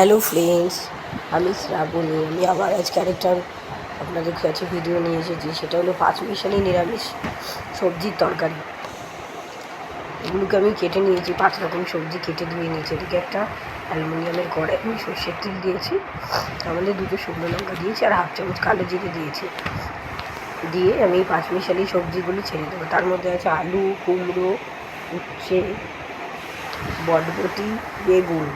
Hello friends, আমি শ্রাবণী। আমি আবার আজকে আরেকটা আপনাদের কাছে ভিডিও নিয়ে এসেছি। সেটা হলো পাঁচমিশালি নিরামিষ সবজির তরকারি। এগুলোকে আমি কেটে নিয়েছি, 5 রকম সবজি কেটে ধুয়ে নিয়েছি। এদিকে একটা অ্যালুমিনিয়ামের কড়াই আমি সর্ষের তেল দিয়েছি, তার মধ্যে 2টো শুকনো লঙ্কা দিয়েছি আর 1/2 চামচ কালো জিরে দিয়েছি। দিয়ে আমি পাঁচমিশালি সবজিগুলো ছেড়ে দেবো। তার মধ্যে আছে আলু, কুমড়ো, উচ্ছে, বরবটি, বেগুন।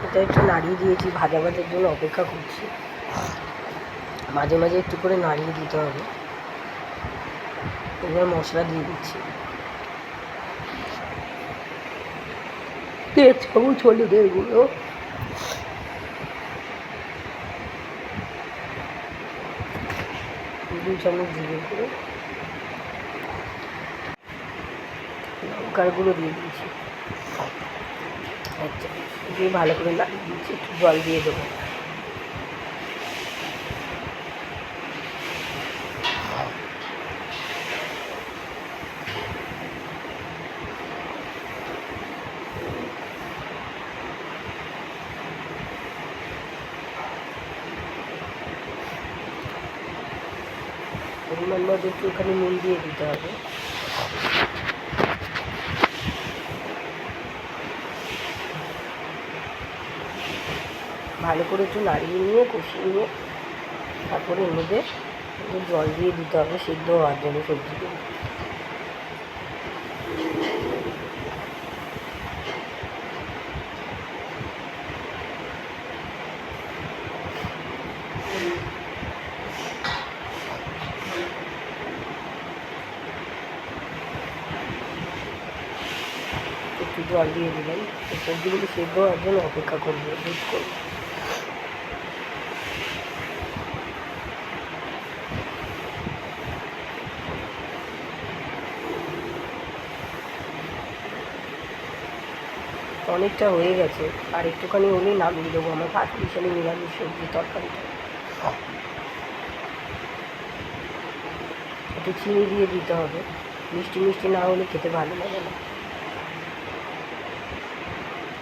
এটা একটু নাড়িয়ে দিয়েছি, ভাজা ভাজার জন্য অপেক্ষা করছি। মাঝে মাঝে একটু করে নাড়িয়ে দিতে হবে। এবার মশলা দিয়ে দিচ্ছি। 1 চামচ হলুদের গুঁড়ো, 2 চামচ জিরে গুঁড়ো, লঙ্কার গুঁড়ো দিয়ে দিয়েছি 1 চামচ। দিয়ে ভালো করে নাড়িয়ে দিয়েছি। একটু জল দিয়ে দেবো। পরিমাণ মতো একটু ওখানে নুন দিয়ে দিতে হবে। ভালো করে একটু নাড়িয়ে নিয়ে কষিয়ে নিয়ে তারপরে এর মধ্যে একটু জল দিয়ে দিতে হবে সিদ্ধ হওয়ার জন্য সবজিগুলো। একটু জল দিয়ে দিলেন, সবজিগুলো সেদ্ধ হওয়ার জন্য অপেক্ষা করবো, ওয়েট করবো। অনেকটা হয়ে গেছে, আর একটুখানি হলেই নামিয়ে দেবো আমার পাঁচমিশালি নিরামিষ সবজি তরকারিটা। একটু চিনি দিয়ে দিতে হবে, মিষ্টি মিষ্টি না হলে খেতে ভালো লাগে না।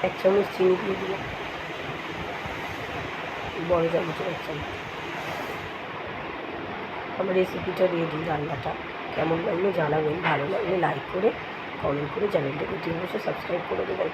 1 চামচ চিনি দিয়ে দিলাম, বড় চামচের 1 চামচ। আমার রেসিপিটা রেডি। রান্নাটা কেমন লাগলো জানাবেন, ভালো লাগলে লাইক করে কমেন্ট করে চ্যানেলটাকে অবশ্যই সাবস্ক্রাইব করে দেবেন।